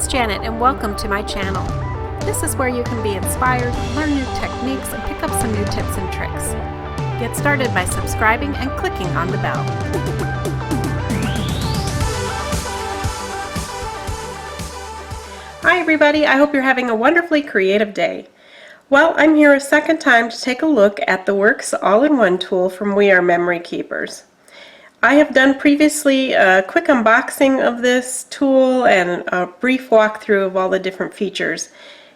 Janet and welcome to my channel. This is where you can be inspired, learn new techniques, and pick up some new tips and tricks. Get started by subscribing and clicking on the bell. Hi everybody, I hope you're having a wonderfully creative day. Well, I'm here a second time to take a look at the Works All-in-One tool from We Are Memory Keepers. I have done previously a quick unboxing of this tool and a brief walkthrough of all the different features.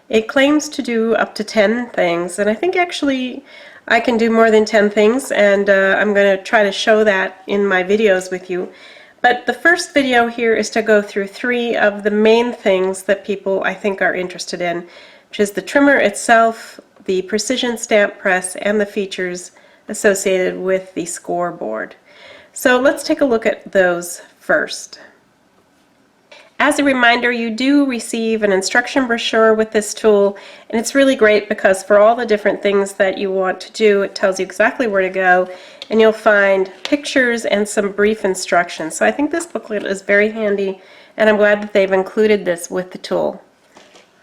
It claims to do up to 10 things, and I think actually I can do more than 10 things, and I'm going to try to show that in my videos with you. But the first video here is to go through 3 of the main things that people I think are interested in, which is the trimmer itself, the precision stamp press, and the features associated with the scoreboard. So let's take a look at those first. As a reminder, you do receive an instruction brochure with this tool, and it's really great because for all the different things that you want to do, it tells you exactly where to go, and you'll find pictures and some brief instructions. So I think this booklet is very handy, and I'm glad that they've included this with the tool.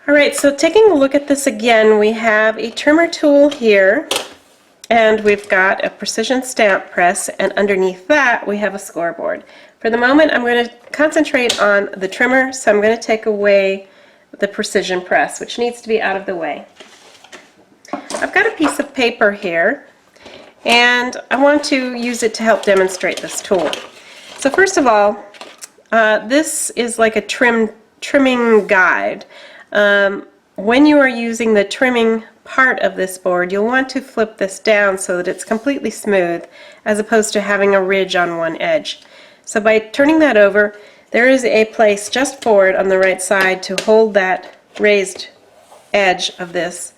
Alright, so taking a look at this again, we have a trimmer tool here, and we've got a precision stamp press, and underneath that we have a scoreboard. For the moment I'm going to concentrate on the trimmer, so I'm going to take away the precision press, which needs to be out of the way. I've got a piece of paper here, and I want to use it to help demonstrate this tool. So first of all, this is like a trimming guide. When you are using the trimming part of this board, you'll want to flip this down so that it's completely smooth as opposed to having a ridge on one edge. So by turning that over, there is a place just forward on the right side to hold that raised edge of this,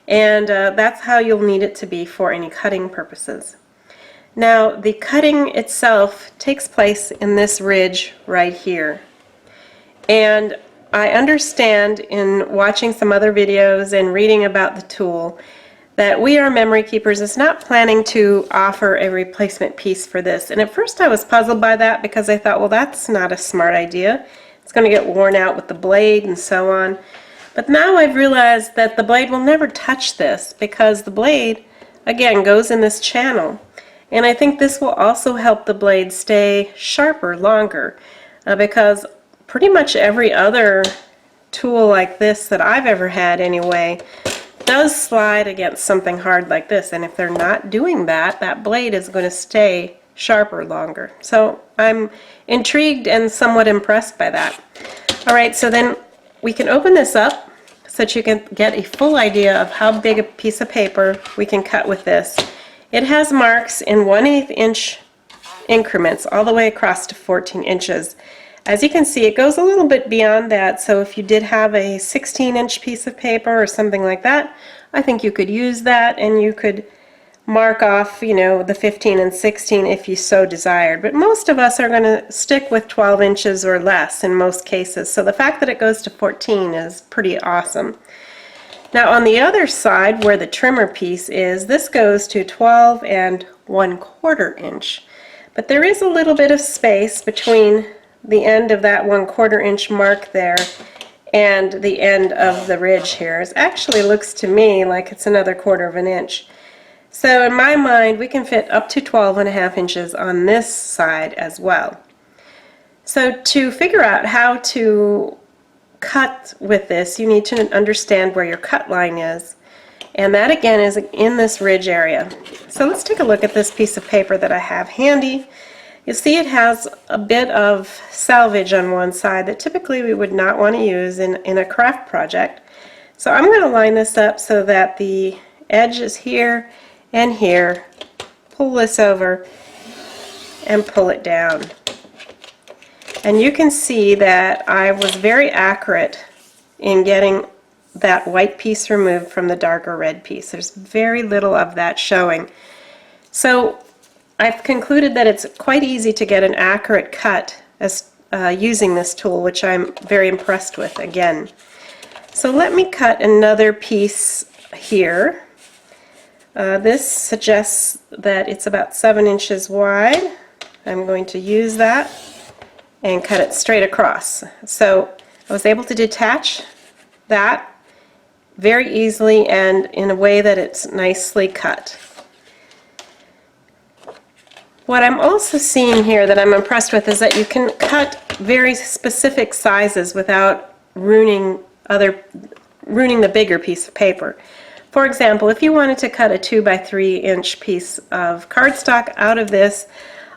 and that's how you'll need it to be for any cutting purposes. Now the cutting itself takes place in this ridge right here, and I understand in watching some other videos and reading about the tool that We Are Memory Keepers is not planning to offer a replacement piece for this. And at first I was puzzled by that because I thought, well, that's not a smart idea. It's going to get worn out with the blade and so on. But now I've realized that the blade will never touch this because the blade, again, goes in this channel. And I think this will also help the blade stay sharper longer because pretty much every other tool like this that I've ever had anyway does slide against something hard like this, and if they're not doing that, that blade is going to stay sharper longer. So I'm intrigued and somewhat impressed by that. Alright, so then we can open this up so that you can get a full idea of how big a piece of paper we can cut with this. It has marks in 1/8 inch increments all the way across to 14 inches. As you can see, it goes a little bit beyond that, so if you did have a 16-inch piece of paper or something like that, I think you could use that and you could mark off, you know, the 15 and 16 if you so desired. But most of us are going to stick with 12 inches or less in most cases, so the fact that it goes to 14 is pretty awesome. Now on the other side, where the trimmer piece is, this goes to 12 and 1/4 inch. But there is a little bit of space between the end of that 1/4 inch mark there and the end of the ridge here. It actually looks to me like it's another 1/4 inch. So in my mind we can fit up to 12.5 inches on this side as well. So to figure out how to cut with this, you need to understand where your cut line is, and that again is in this ridge area. So let's take a look at this piece of paper that I have handy. You see it has a bit of salvage on one side that typically we would not want to use in a craft project. So I'm going to line this up so that the edge is here and here. Pull this over and pull it down. And you can see that I was very accurate in getting that white piece removed from the darker red piece. There's very little of that showing. So I've concluded that it's quite easy to get an accurate cut as using this tool, which I'm very impressed with again. So let me cut another piece here. This suggests that it's about 7 inches wide. I'm going to use that and cut it straight across. So I was able to detach that very easily and in a way that it's nicely cut. What I'm also seeing here that I'm impressed with is that you can cut very specific sizes without ruining the bigger piece of paper. For example, if you wanted to cut a 2 by 3 inch piece of cardstock out of this,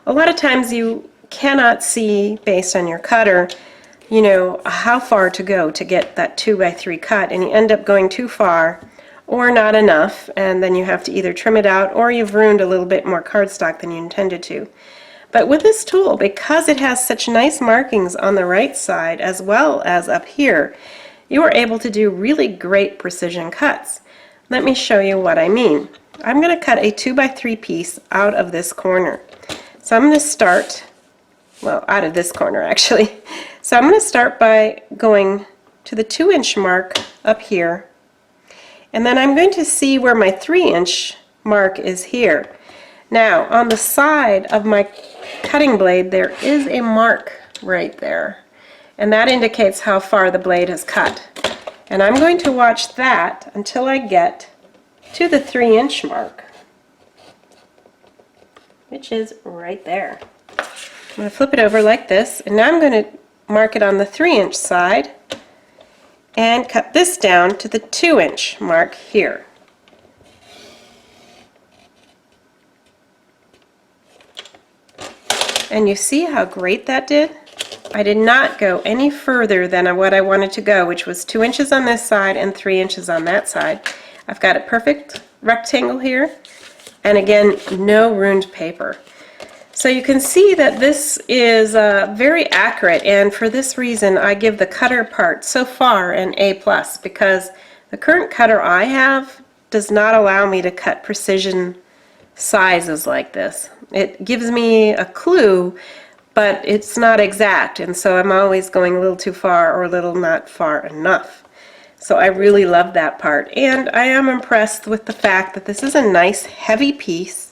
a lot of times you cannot see, based on your cutter, you know, how far to go to get that 2 by 3 cut, and you end up going too far or not enough, and then you have to either trim it out or you've ruined a little bit more cardstock than you intended to. But with this tool, because it has such nice markings on the right side as well as up here, you are able to do really great precision cuts. Let me show you what I mean. I'm going to cut a 2 by 3 piece out of this corner. So I'm going to start, well, out of this corner actually. So I'm going to start by going to the 2-inch mark up here, and then I'm going to see where my 3-inch mark is here. Now, on the side of my cutting blade, there is a mark right there, and that indicates how far the blade has cut. And I'm going to watch that until I get to the 3-inch mark, which is right there. I'm going to flip it over like this, and now I'm going to mark it on the 3-inch side and cut this down to the 2-inch mark here. And you see how great that did? I did not go any further than what I wanted to go, which was 2 inches on this side and 3 inches on that side. I've got a perfect rectangle here, and again, no ruined paper. So you can see that this is very accurate, and for this reason I give the cutter part so far an A+, because the current cutter I have does not allow me to cut precision sizes like this. It gives me a clue, but it's not exact, and so I'm always going a little too far or a little not far enough. So I really love that part, and I am impressed with the fact that this is a nice heavy piece,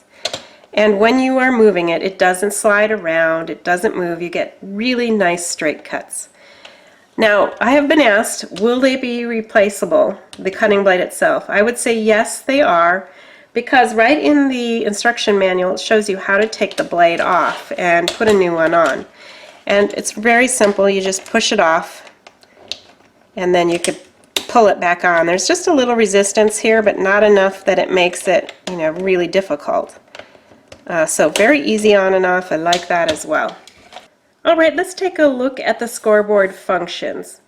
and when you are moving it, it doesn't slide around, it doesn't move, you get really nice straight cuts. Now, I have been asked, will they be replaceable, the cutting blade itself? I would say yes, they are, because right in the instruction manual it shows you how to take the blade off and put a new one on. And it's very simple, you just push it off and then you could pull it back on. There's just a little resistance here, but not enough that it makes it, you know, really difficult. So very easy on and off. I like that as well. Alright, let's take a look at the scoreboard functions.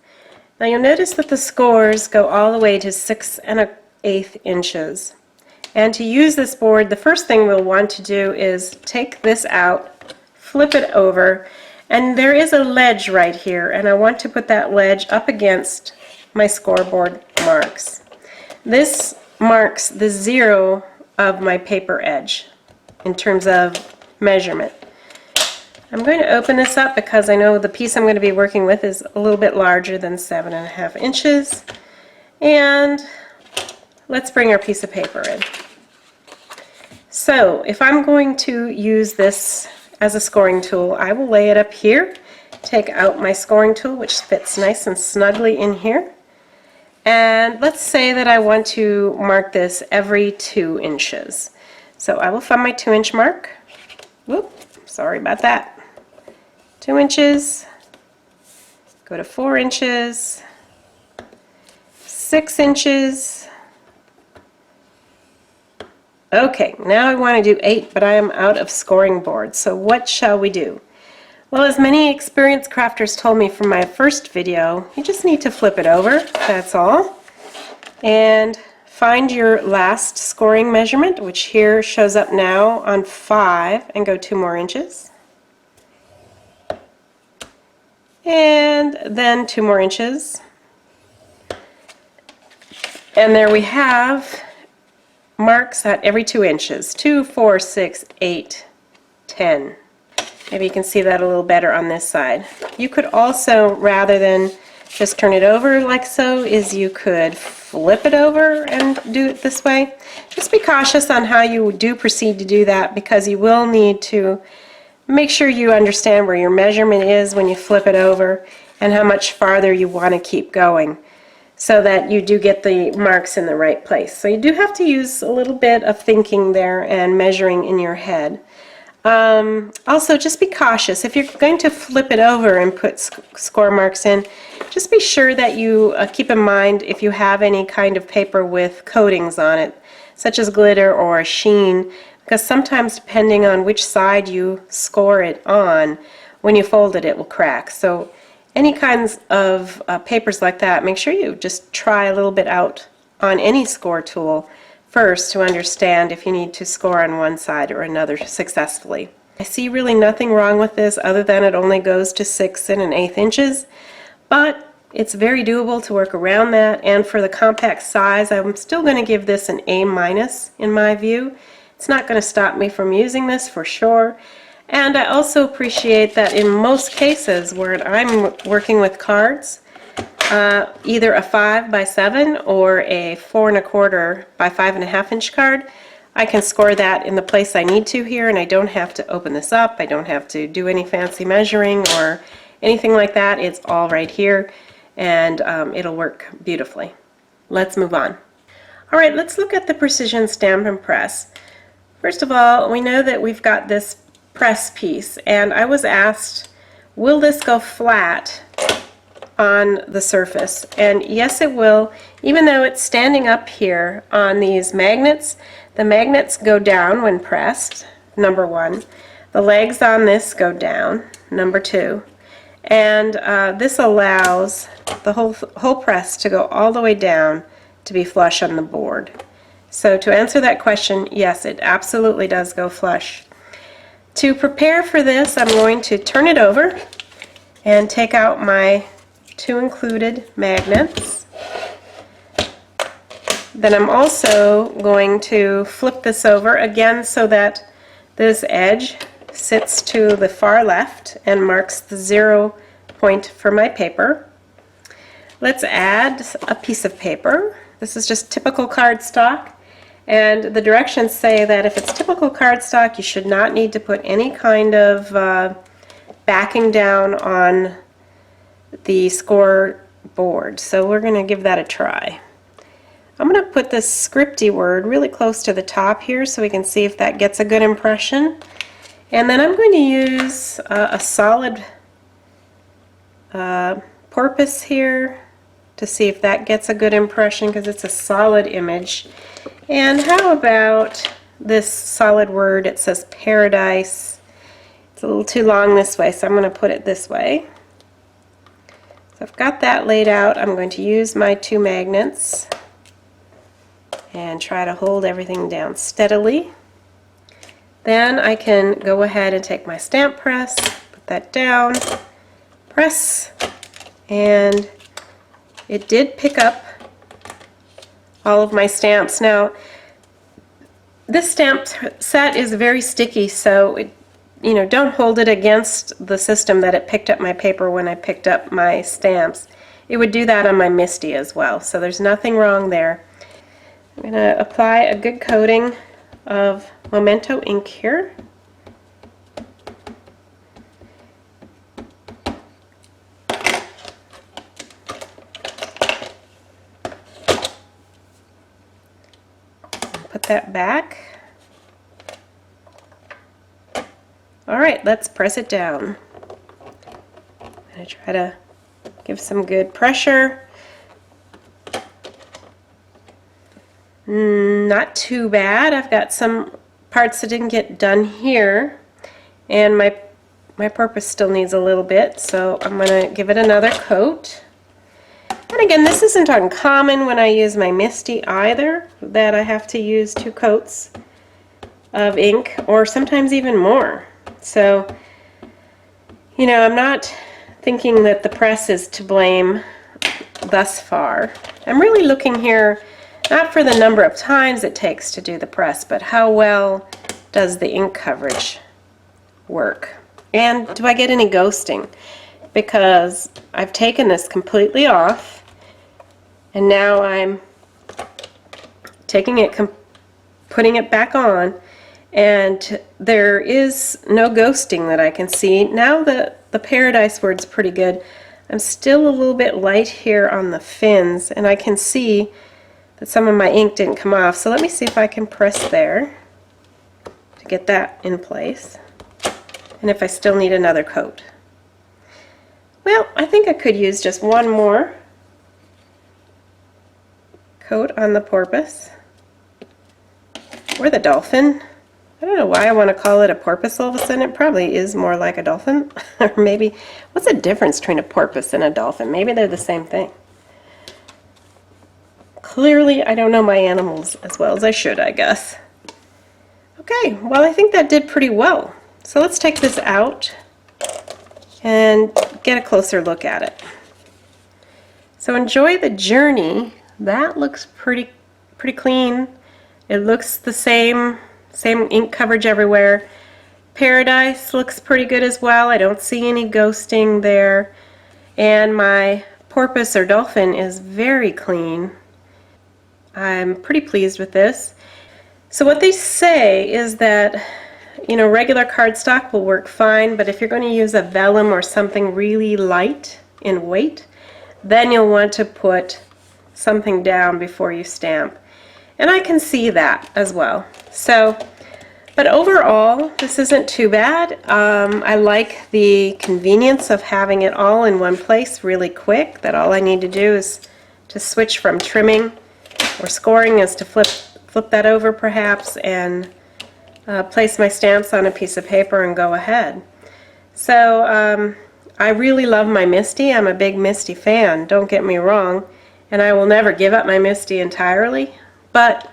Now you'll notice that the scores go all the way to 6 1/8 inches. And to use this board, the first thing we'll want to do is take this out, flip it over, and there is a ledge right here, and I want to put that ledge up against my scoreboard marks. This marks the 0 of my paper edge in terms of measurement. I'm going to open this up because I know the piece I'm going to be working with is a little bit larger than 7 1/2 inches. And let's bring our piece of paper in. So if I'm going to use this as a scoring tool, I will lay it up here, take out my scoring tool, which fits nice and snugly in here. And let's say that I want to mark this every 2 inches. So I will find my 2-inch mark. Whoop, sorry about that. 2 inches, go to 4 inches, 6 inches. Okay, now I want to do 8, but I am out of scoring boards. So what shall we do? Well, as many experienced crafters told me from my first video, you just need to flip it over, that's all. And find your last scoring measurement, which here shows up now on 5, and go 2 more inches. And then 2 more inches. And there we have marks at every 2 inches. 2, 4, 6, 8, 10. Maybe you can see that a little better on this side. You could also, rather than just turn it over like so, is you could flip it over and do it this way. Just be cautious on how you do proceed to do that, because you will need to make sure you understand where your measurement is when you flip it over, and how much farther you want to keep going, so that you do get the marks in the right place. So you do have to use a little bit of thinking there and measuring in your head. Also, just be cautious. If you're going to flip it over and put score marks in, just be sure that you keep in mind if you have any kind of paper with coatings on it, such as glitter or a sheen, because sometimes depending on which side you score it on, when you fold it, it will crack. So any kinds of papers like that, make sure you just try a little bit out on any score tool first to understand if you need to score on one side or another successfully. I see really nothing wrong with this other than it only goes to 6 1/8 inches, but it's very doable to work around that, and for the compact size, I'm still going to give this an A- in my view. It's not going to stop me from using this for sure. And I also appreciate that in most cases where I'm working with cards, either a 5 by 7 or a 4 1/4 by 5 1/2 inch card, I can score that in the place I need to here, and I don't have to open this up. I don't have to do any fancy measuring or anything like that. It's all right here, and it'll work beautifully. Let's move on. All right, let's look at the Precision Stamp and Press. First of all, we know that we've got this press piece, and I was asked, will this go flat on the surface? And yes, it will. Even though it's standing up here on these magnets, the magnets go down when pressed, number one. The legs on this go down, number two. And this allows the whole press to go all the way down to be flush on the board. So to answer that question, yes, it absolutely does go flush. To prepare for this, I'm going to turn it over and take out my 2 included magnets. Then I'm also going to flip this over again so that this edge sits to the far left and marks the 0 point for my paper. Let's add a piece of paper. This is just typical cardstock. And the directions say that if it's typical cardstock, you should not need to put any kind of backing down on the score board. So we're going to give that a try. I'm going to put this scripty word really close to the top here so we can see if that gets a good impression. And then I'm going to use a solid porpoise here to see if that gets a good impression, because it's a solid image. And how about this solid word? It says paradise. It's a little too long this way, so I'm going to put it this way. So I've got that laid out. I'm going to use my 2 magnets and try to hold everything down steadily. Then I can go ahead and take my stamp press, put that down, press, and it did pick up all of my stamps. Now, this stamp set is very sticky, so don't hold it against the system that it picked up my paper when I picked up my stamps. It would do that on my MISTI as well, so there's nothing wrong there. I'm going to apply a good coating of Memento ink here. Put that back. All right, let's press it down. I'm going to try to give some good pressure. Not too bad. I've got some parts that didn't get done here, and my purpose still needs a little bit, so I'm going to give it another coat. And again, this isn't uncommon when I use my MISTI either, that I have to use 2 coats of ink, or sometimes even more. So, I'm not thinking that the press is to blame thus far. I'm really looking here not for the number of times it takes to do the press, but how well does the ink coverage work. And do I get any ghosting? Because I've taken this completely off, and now I'm taking it, putting it back on, and there is no ghosting that I can see. Now the paradise word's pretty good. I'm still a little bit light here on the fins, and I can see that some of my ink didn't come off. So let me see if I can press there to get that in place, and if I still need another coat. Well, I think I could use just one more coat on the porpoise, or the dolphin. I don't know why I want to call it a porpoise all of a sudden. It probably is more like a dolphin. Or maybe, what's the difference between a porpoise and a dolphin? Maybe they're the same thing. Clearly, I don't know my animals as well as I should, I guess. Okay, well, I think that did pretty well. So let's take this out and get a closer look at it. So enjoy the journey. That looks pretty clean. It looks the same ink coverage everywhere. Paradise looks pretty good as well. I don't see any ghosting there. And my porpoise or dolphin is very clean. I'm pretty pleased with this. So what they say is that, you know, regular cardstock will work fine, but if you're going to use a vellum or something really light in weight, then you'll want to put something down before you stamp. And I can see that as well. So, but overall, this isn't too bad. I like the convenience of having it all in one place really quick, that all I need to do is to switch from trimming or scoring is to flip that over perhaps and place my stamps on a piece of paper and go ahead. So I really love my MISTI. I'm a big MISTI fan, don't get me wrong, and I will never give up my MISTI entirely. But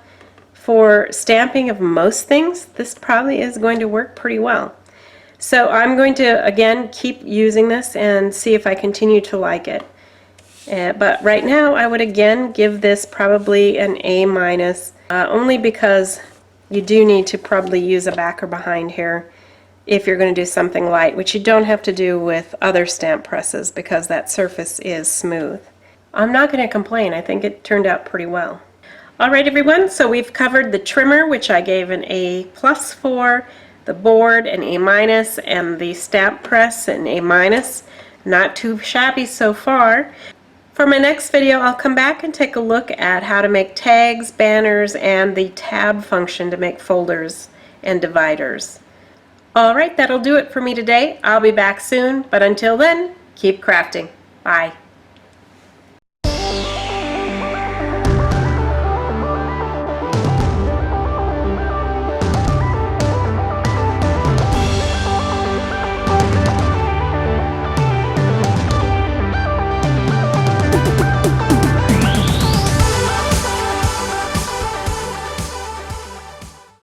for stamping of most things, this probably is going to work pretty well. So I'm going to, again, keep using this and see if I continue to like it. But right now, I would again give this probably an A-, only because you do need to probably use a back or behind here if you're going to do something light, which you don't have to do with other stamp presses because that surface is smooth. I'm not going to complain. I think it turned out pretty well. Alright everyone, so we've covered the trimmer, which I gave an A+ for, the board an A-, and the stamp press an A-. Not too shabby so far. For my next video, I'll come back and take a look at how to make tags, banners, and the tab function to make folders and dividers. Alright, that'll do it for me today. I'll be back soon, but until then, keep crafting. Bye.